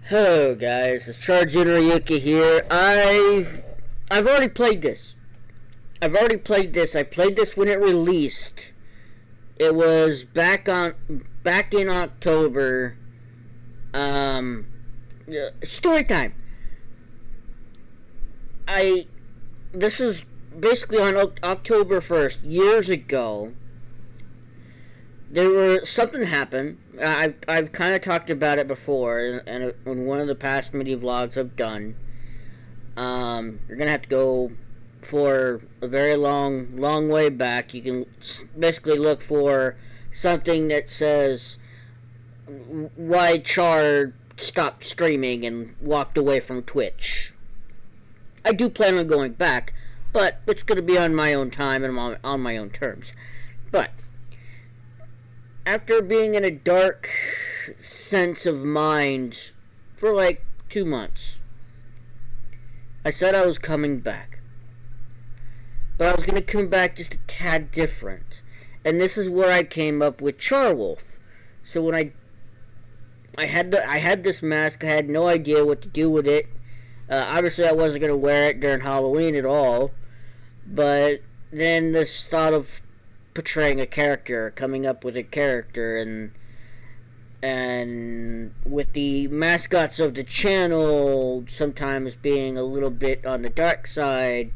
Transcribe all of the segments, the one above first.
Hello guys, it's Charge Ryuki here. I've already played this. I played this when it released. It was back in October. Story time. This is basically on October 1st, years ago. Something happened. I've kind of talked about it before, and in one of the past mini vlogs I've done. You're gonna have to go for a very long way back. You can basically look for something that says why Char stopped streaming and walked away from Twitch. I do plan on going back, but it's gonna be on my own time and on my own terms. But after being in a dark sense of mind for like 2 months, I said I was coming back. But I was going to come back just a tad different. And this is where I came up with Charwolf. So when I had this mask, I had no idea what to do with it. Obviously I wasn't going to wear it during Halloween at all. But then this thought of portraying a character, coming up with a character, and with the mascots of the channel sometimes being a little bit on the dark side,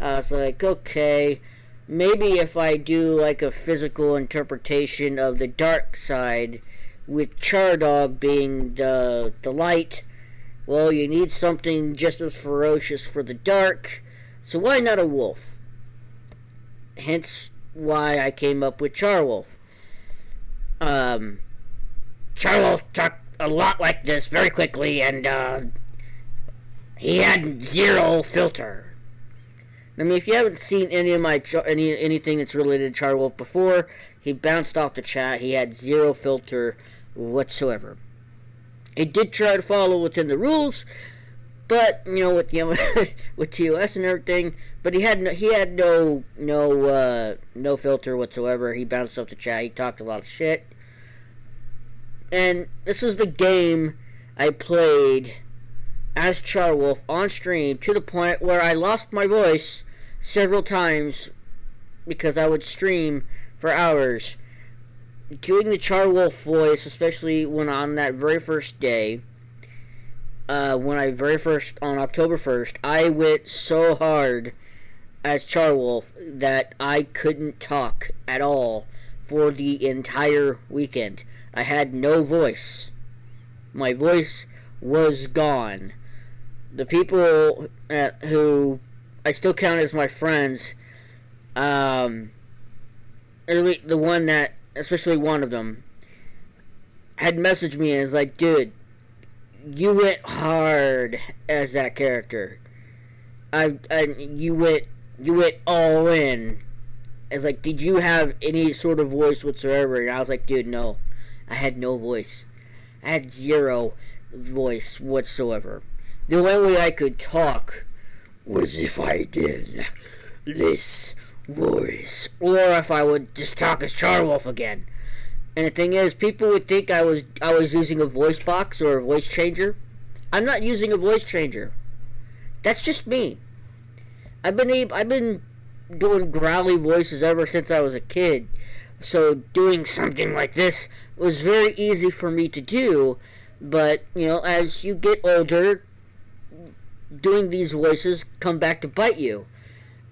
I was like, okay, maybe if I do like a physical interpretation of the dark side, with Chardog being the light, well, you need something just as ferocious for the dark, so why not a wolf? Hence why I came up with Charwolf. Charwolf talked a lot like this very quickly, and he had zero filter. I mean, if you haven't seen any of my anything that's related to Charwolf before, he bounced off the chat. He had zero filter whatsoever. He did try to follow within the rules, but with with TOS and everything, but he had no filter whatsoever. He bounced off the chat. He talked a lot of shit. And this is the game I played as Charwolf on stream, to the point where I lost my voice several times because I would stream for hours. Doing the Charwolf voice, especially when on that very first day, on October 1st, I went so hard as Charwolf that I couldn't talk at all for the entire weekend. I had no voice. My voice was gone. The people who I still count as my friends, especially one of them, had messaged me and was like, dude, you went hard as that character. You went all in. It's like, did you have any sort of voice whatsoever? And I was like, dude, no. I had no voice. I had zero voice whatsoever. The only way I could talk was if I did this voice, or if I would just talk as Charwolf again. And the thing is, people would think I was using a voice box or a voice changer. I'm not using a voice changer. That's just me. I've been doing growly voices ever since I was a kid. So doing something like this was very easy for me to do. But, as you get older, doing these voices come back to bite you.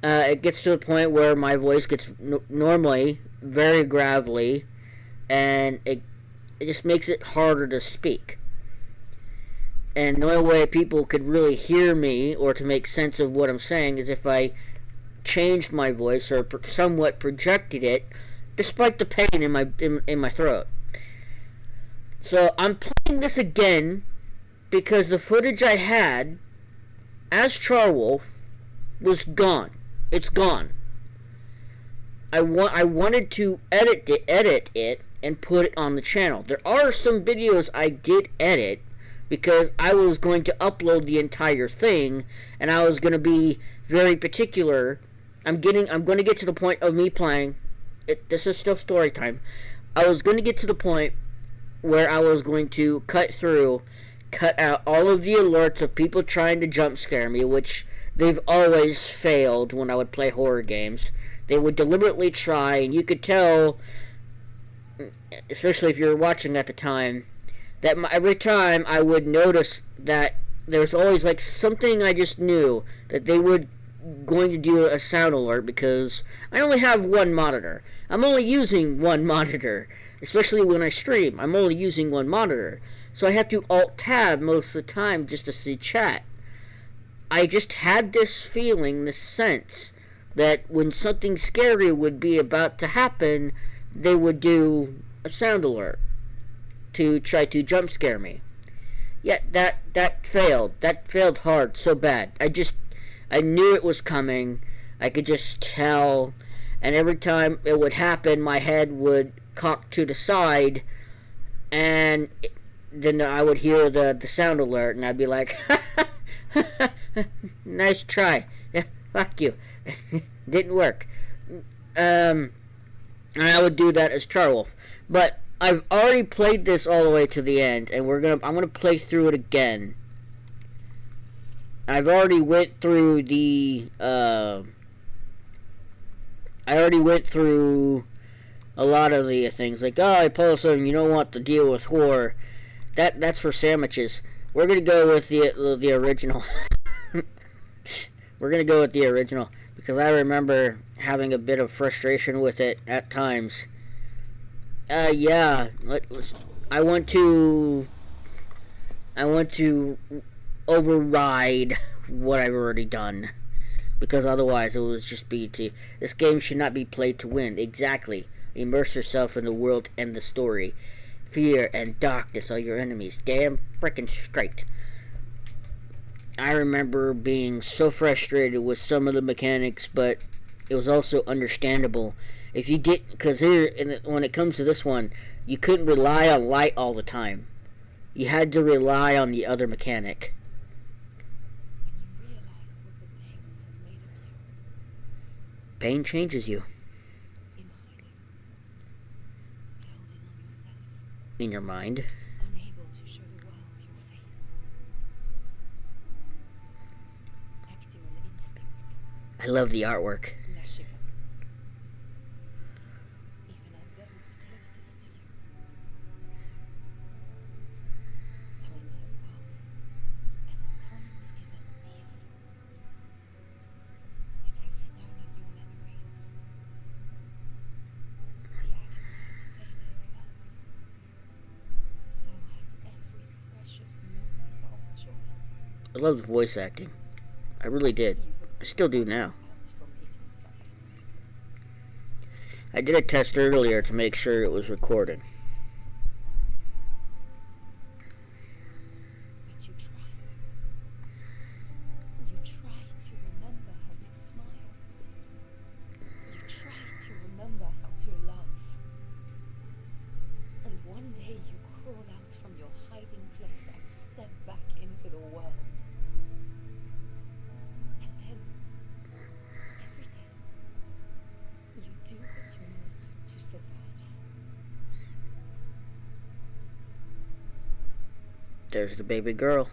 It gets to the point where my voice gets normally very gravelly, and it just makes it harder to speak. And the only way people could really hear me or to make sense of what I'm saying is if I changed my voice or somewhat projected it, despite the pain in my throat. So I'm playing this again because the footage I had as Charwolf was gone. It's gone. I wanted to edit it and put it on the channel. There are some videos I did edit because I was going to upload the entire thing, and I was going to be very particular. I'm going to get to the point of me playing. This is still story time. I was going to get to the point where I was going to cut through cut out all of the alerts of people trying to jump scare me, which they've always failed when I would play horror games. They would deliberately try, and you could tell, especially if you were watching at the time, that every time I would notice that there was always like something I just knew that they would going to do a sound alert, because I only have one monitor. I'm only using one monitor, especially when I stream. I'm only using one monitor, so I have to alt tab most of the time just to see chat. I just had this feeling, this sense, that when something scary would be about to happen, they would do a sound alert to try to jump scare me. Yet that failed. That failed hard, so bad. I knew it was coming. I could just tell. And every time it would happen, my head would cock to the side, and then I would hear the sound alert, and I'd be like, nice try. Yeah, fuck you. Didn't work. And I would do that as Charwolf. But I've already played this all the way to the end, and I'm gonna play through it again. I've already went through a lot of the things, like, oh, I pull something, you don't want to deal with horror. That's for sandwiches. We're gonna go with the original. We're gonna go with the original, because I remember having a bit of frustration with it at times. Yeah. I want to override what I've already done, because otherwise it will just be this game should not be played to win. Exactly. Immerse yourself in the world and the story. Fear and darkness are your enemies. Damn frickin' straight. I remember being so frustrated with some of the mechanics, but it was also understandable. If you didn't, because when it comes to this one, you couldn't rely on light all the time. You had to rely on the other mechanic. When you realize what the pain has made of you. Pain changes you. In hiding. Held in on yourself. In your mind. Unable to show the world your face. Acting on instinct. I love the artwork. Lashing out. Even at those closest to you. Time has passed, and time is a thief. It has stolen your memories. The agony has faded, but so has every precious moment of joy. I love the voice acting. I really did. I still do now. Out from the inside. I did a test earlier to make sure it was recording. But you try. You try to remember how to smile. You try to remember how to love. And one day you crawl out from your hiding place and step back into the world. And then, every day, you do what you must to survive. There's the baby girl.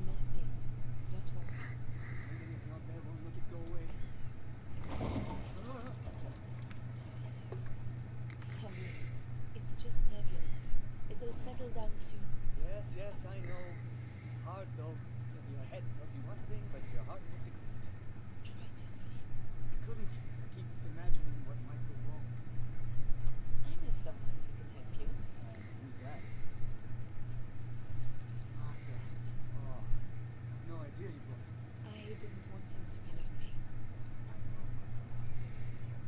Nothing. Don't worry. Pretending it's not there won't make it go away. Sorry. It's just turbulence. It'll settle down soon. Yes, I know. It's hard though. Your head tells you one thing, but your heart disagrees. Try to sleep. I couldn't. I keep imagining what might go wrong. I know someone who can help you. Who's that? Arthur. Oh, I've no idea you brought him. I didn't want him to be lonely. I know.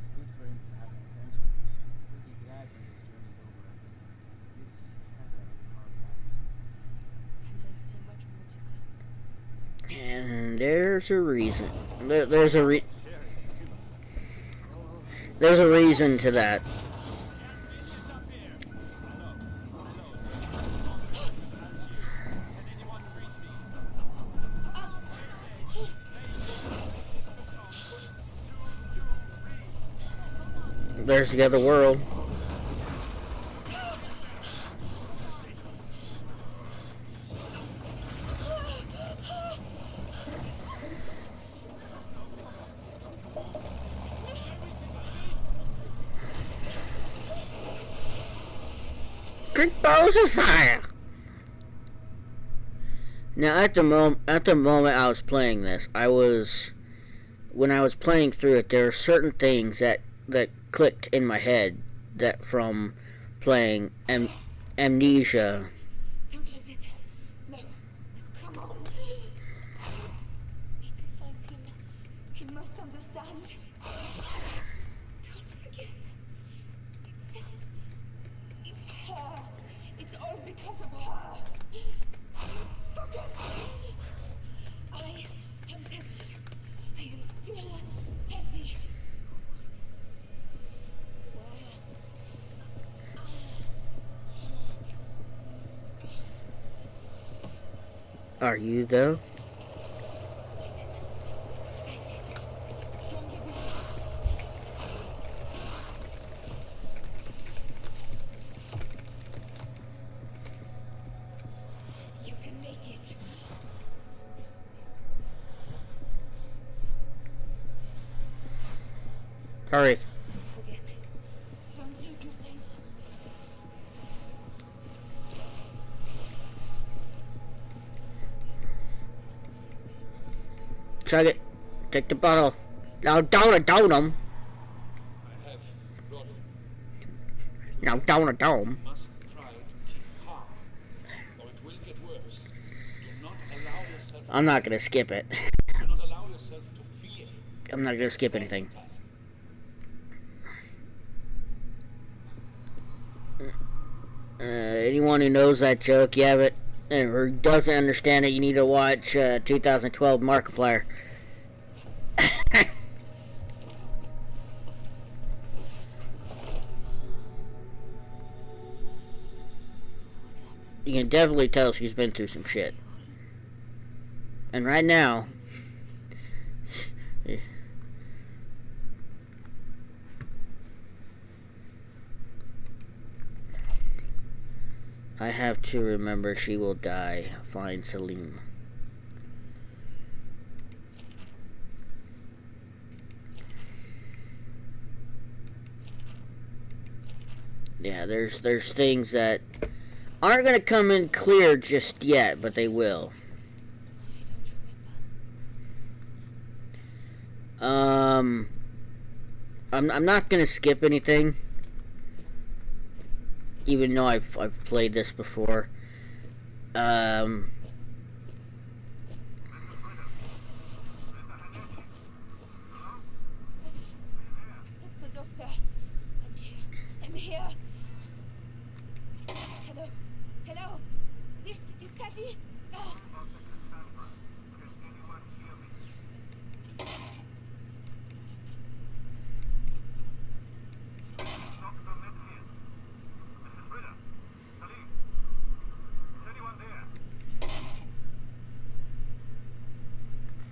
It's good for him to have an adventure. He'll be glad when this journey's over, I think. He's had a hard life. And there's so much more to come. And there's a reason. There's a reason to that. there's the other world. Great balls of fire! Now, at the moment I was playing this, when I was playing through it, there were certain things that clicked in my head that from playing Amnesia. Don't lose it. No. Come on. Need to find him. He must understand. Don't forget. It's her. It's all because of her. Focus. I am Tessie. I am still Tessie. Are you though? You can make it. Hurry. Forget. Don't lose yourself. Chug it. Take the bottle. Now down it down him. I have brought it. Now down it down. You must try to keep calm, or it will get worse. Do not allow yourself. I'm not gonna skip it. Do not allow yourself to feel. I'm not gonna skip anything. Anyone who knows that joke, yeah, but or doesn't understand it, you need to watch 2012 Markiplier. You can definitely tell she's been through some shit. And right now, I have to remember she will die. Find Salim. Yeah, there's things that aren't gonna come in clear just yet, but they will. I'm not gonna skip anything, even though I've played this before. That's the doctor. I'm here. Hello. Hello. This is Tessie. Useless.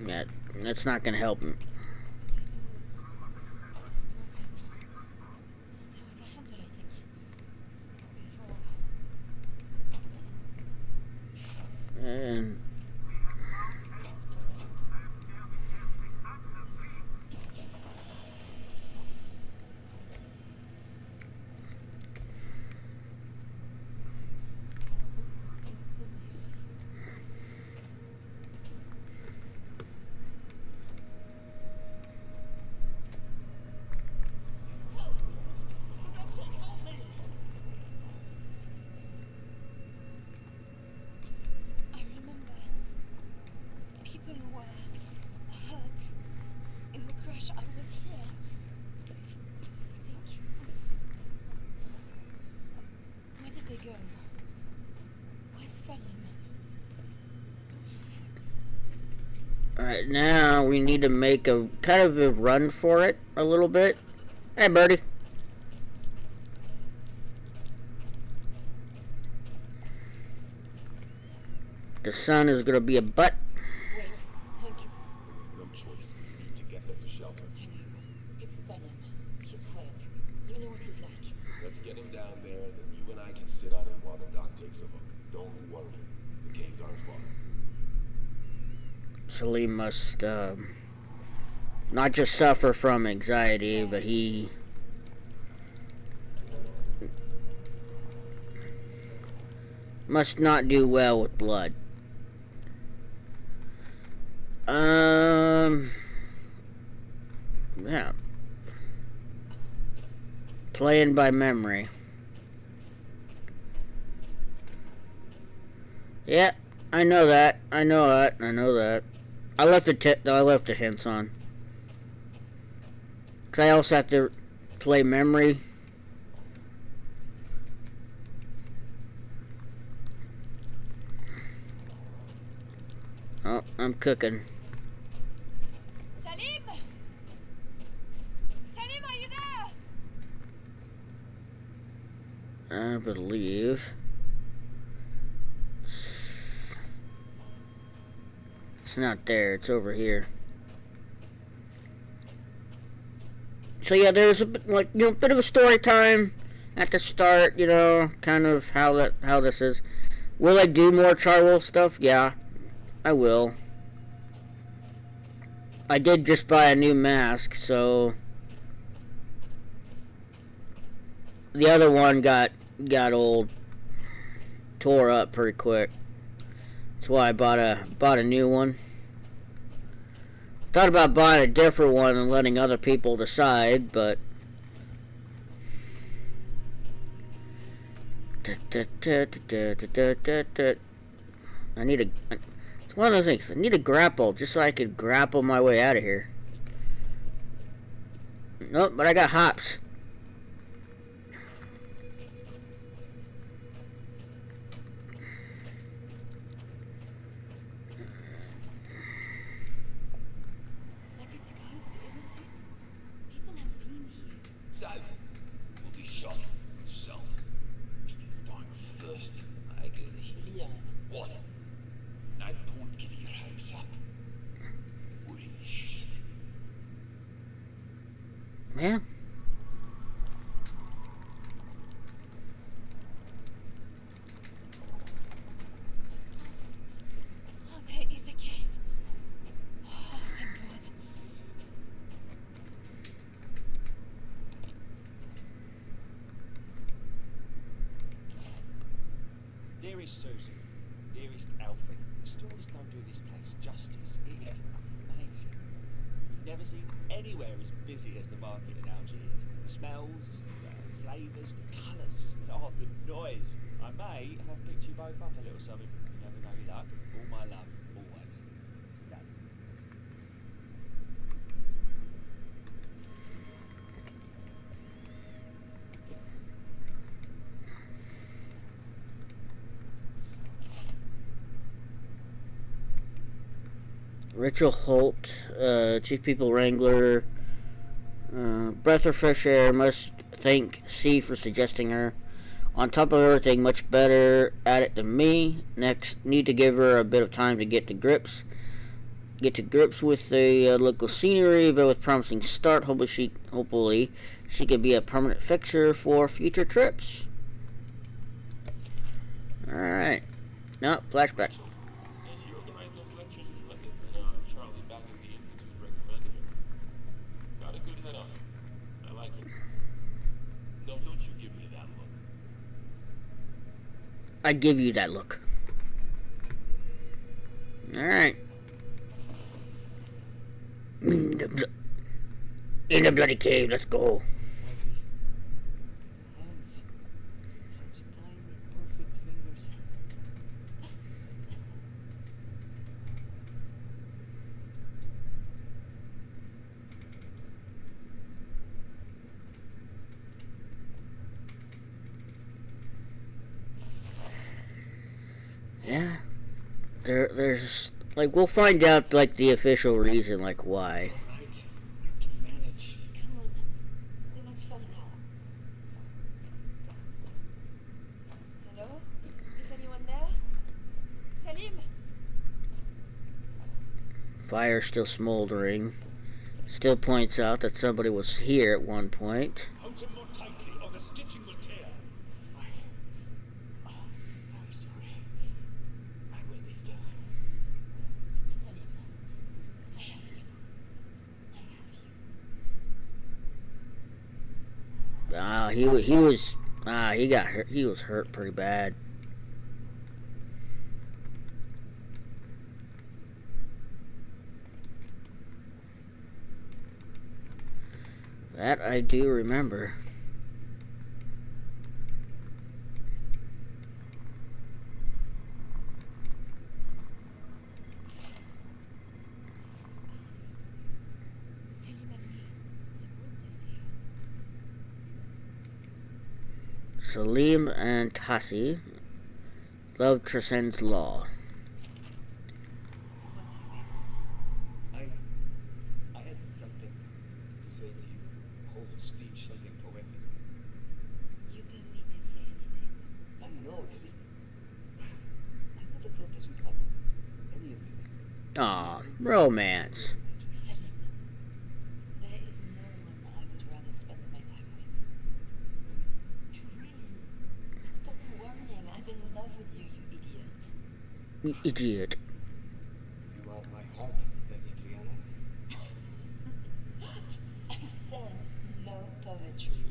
Yeah, that's not gonna help him. The door's broken. There was a handle, I think. Before. And I remember people were hurt in the crash. I was here. I think. Where did they go? Where's Salim? Alright, now we need to make a kind of a run for it a little bit. Hey, birdie. The sun is gonna be a butt. Wait, Hank. No choice. We need to get them to shelter. I know. It's Salim. He's hurt. You far. Salim must not just suffer from anxiety, but he must not do well with blood. Yeah. Playing by memory. Yeah, I know that. I know that. I left the hints on. 'Cause I also have to play memory. Oh, I'm cooking. Salim? Salim, are you there? I believe it's not there. It's over here. So yeah, there's a bit, like, you know, bit of a story time at the start. You know, kind of how this is. Will I do more Charwell stuff? Yeah, I will. I did just buy a new mask, so the other one got old, tore up pretty quick. That's why I bought a new one. Thought about buying a different one and letting other people decide, but I need a. It's one of those things. I need a grapple just so I could grapple my way out of here. Nope, but I got hops. But it's good, isn't it? People have been here. Sal will be shot himself. Instead of dying of thirst, I get the healing. What? No point getting your hopes up. We're in shit. Yeah. Oh, there is a cave. Oh, thank God. Dearest Susan, dearest Alfie, the stories don't do this place justice. It is amazing. You've never seen anywhere as busy as the market in Algiers. The smells, the flavours, the colours, and oh, the noise. I may have picked you both up a little something. You never know your luck. All my love, always. Dad. Rachel Holt, Chief People Wrangler. Breath of fresh air. Must thank C for suggesting her. On top of everything, much better at it than me. Next, need to give her a bit of time to get to grips with the local scenery, but with promising start. Hopefully she can be a permanent fixture for future trips. All right. No, flashback. Yes, he organized those lectures in London, and Charlie back at the Institute recommended him. Got a good head on him. I like him. No, don't you give me that look. I give you that look. All right. In the bloody cave. Let's go. Fuzzy hands. Such tiny, perfect fingers. Yeah. There's like we'll find out like the official reason like why. Right. I can manage. Come on. They're not far now. Hello? Is anyone there? Salim? Fire still smoldering. Still points out that somebody was here at one point. Hold him more tightly, or the stitching will tear. I'm sorry. I will be still. he got hurt. He was hurt pretty bad. That I do remember. This is us. Selim and me. We wrote this here. Salim and Tassi. Love transcends law. I had something to say to you. Whole speech, something poetic. You don't need to say anything. I know, it's just... I never thought this would happen. Any of this. Aw, romance. Selim, there is no one I would rather spend my time with. Really? Stop worrying. I'm in love with you, you idiot. You idiot. You are my heart, Vegetariana. I said no poetry.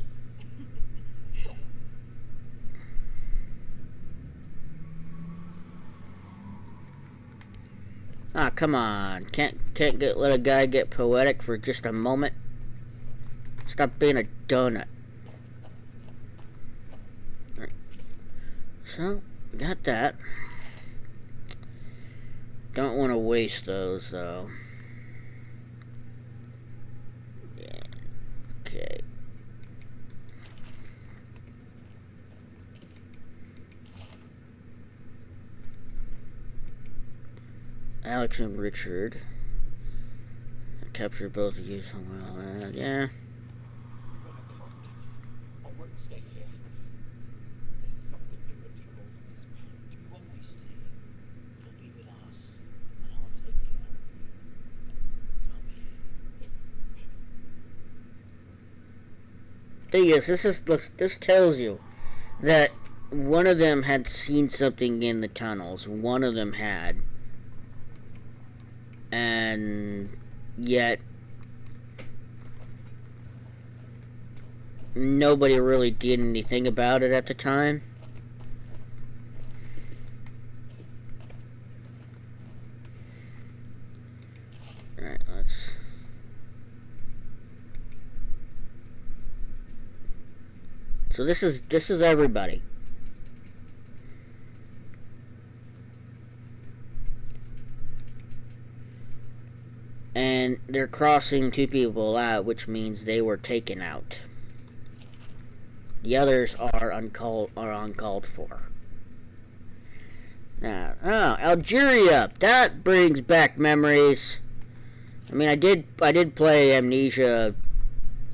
Ah, come on. Can't let a guy get poetic for just a moment? Stop being a donut. Right. So, we got that. Don't want to waste those, though. Yeah. Okay. Alex and Richard. Captured both of you somewhere. Yeah. I won't stay here. There's something in the tunnels and spirit. You won't be staying. You'll be with us, and I'll take care of you. Come here. Thing is, this tells you that one of them had seen something in the tunnels. One of them had. And yet nobody really did anything about it at the time. Alright, let's... So this is everybody. And they're crossing two people out, which means they were taken out. The others are uncalled for. Now, Algeria. That brings back memories. I mean, I did play Amnesia,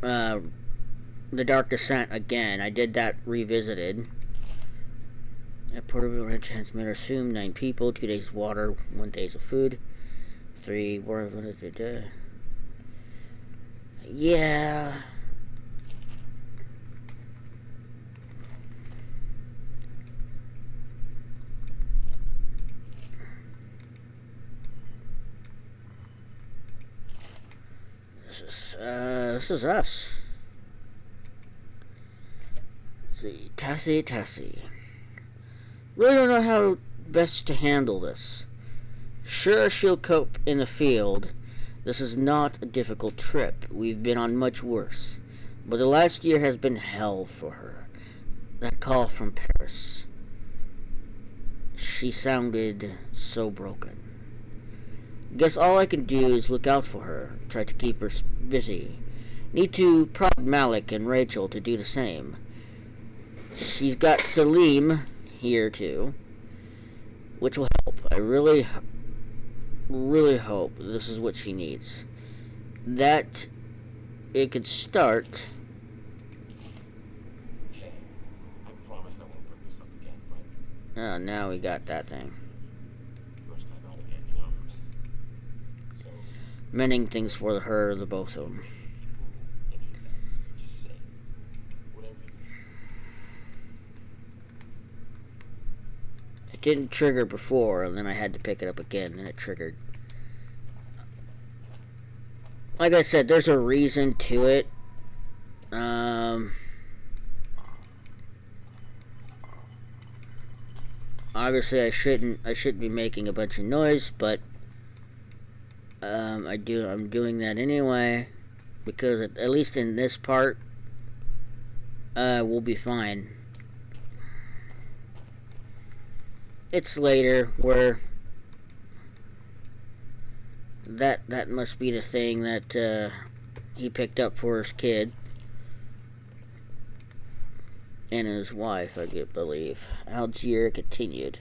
The Dark Descent again. I did that revisited. A portable red transmitter. Assume 9 people, 2 days of water, 1 days of food. 3 war. Yeah. This is us. Let's see, Tassi. Really don't know how best to handle this. Sure, she'll cope in the field. This is not a difficult trip. We've been on much worse. But the last year has been hell for her. That call from Paris. She sounded so broken. Guess all I can do is look out for her. Try to keep her busy. Need to prod Malik and Rachel to do the same. She's got Salim here too, which will help. I really hope this is what she needs. That it could start. Hey, I promise I won't bring this up again, but Oh, now we got that thing. first time out again, you know? So, Mending things for her, the both of them. people, anything, just say whatever you need. It didn't trigger before, and then I had to pick it up again, and it triggered. Like I said, there's a reason to it. Obviously, I shouldn't be making a bunch of noise, but I'm doing that anyway because at least in this part, we'll be fine. It's later where that must be the thing that he picked up for his kid and his wife, I believe. Algeria continued.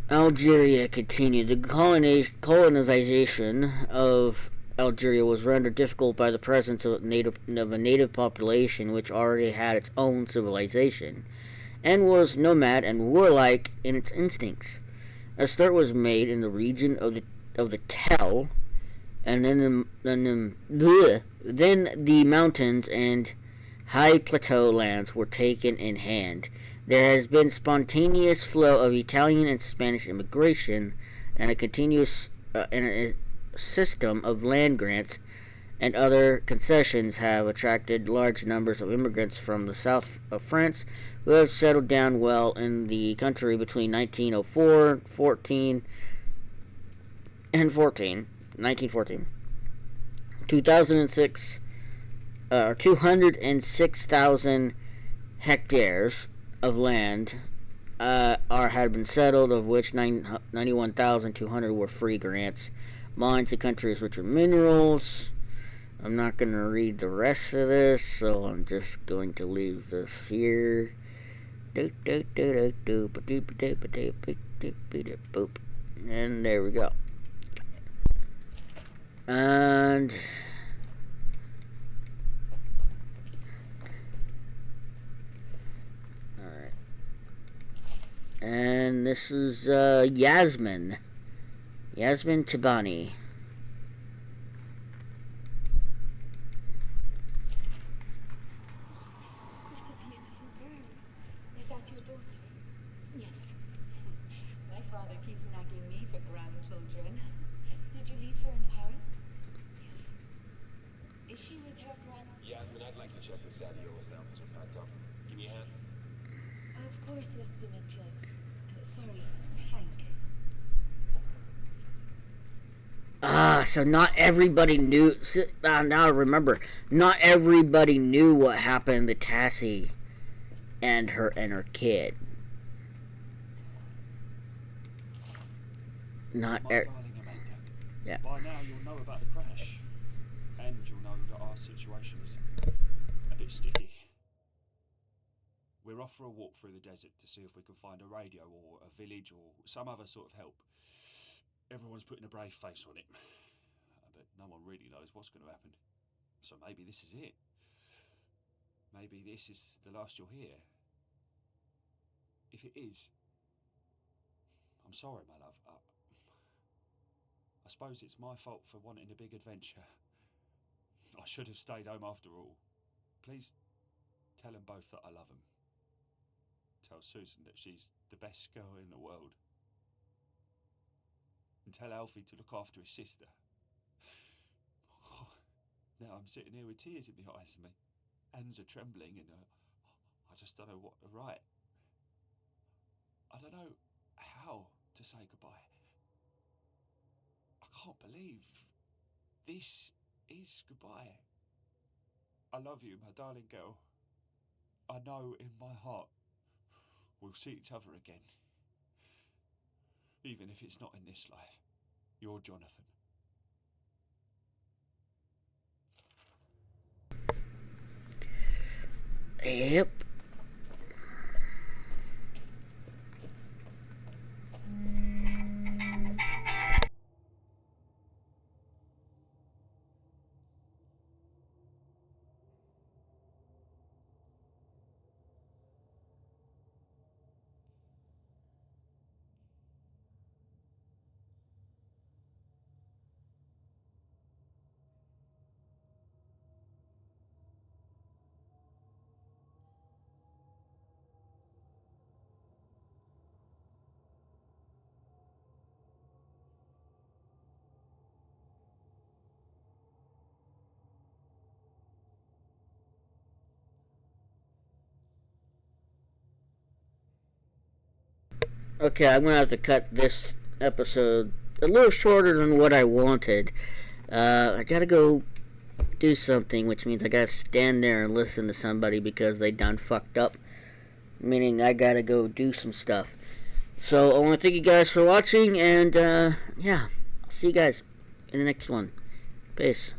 The colonization of Algeria was rendered difficult by the presence of a native population which already had its own civilization and was nomad and warlike in its instincts. A start was made in the region of the Tell, and then the mountains and high plateau lands were taken in hand. There has been spontaneous flow of Italian and Spanish immigration, and a continuous and a system of land grants and other concessions have attracted large numbers of immigrants from the south of France who have settled down well in the country between 1914. 2006, 206,000 hectares of land had been settled, of which 91,200 were free grants. Mines, the country is rich in minerals. I'm not going to read the rest of this, so I'm just going to leave this here. And there we go. And alright. And this is Yasmin Tabani. What a beautiful girl. Is that your daughter? Yes. My father keeps nagging me for grandchildren. Did you leave her in Paris? Yes. Is she with her Yasmin, I'd like to check the Sadio samples are packed up. Give me a hand. Of course, Mr. Mitchell. Sorry, Hank. So not everybody knew. Now I remember, not everybody knew what happened to Tassie and her kid. Not My darling Amanda. Yeah. By now you'll know about the crash. And you'll know that our situation is a bit sticky. We're off for a walk through the desert to see if we can find a radio or a village or some other sort of help. Everyone's putting a brave face on it. But no one really knows what's going to happen. So maybe this is it. Maybe this is the last you'll hear. If it is, I'm sorry, my love. I suppose it's my fault for wanting a big adventure. I should have stayed home after all. Please tell them both that I love them. Tell Susan that she's the best girl in the world. And tell Alfie to look after his sister. Now I'm sitting here with tears in my eyes and my hands are trembling and I just don't know what to write. I don't know how to say goodbye. I can't believe this is goodbye. I love you, my darling girl. I know in my heart we'll see each other again. Even if it's not in this life. You're Jonathan. Yep. Okay, I'm gonna have to cut this episode a little shorter than what I wanted. I gotta go do something, which means I gotta stand there and listen to somebody because they done fucked up. Meaning I gotta go do some stuff. So I want to thank you guys for watching, and yeah, I'll see you guys in the next one. Peace.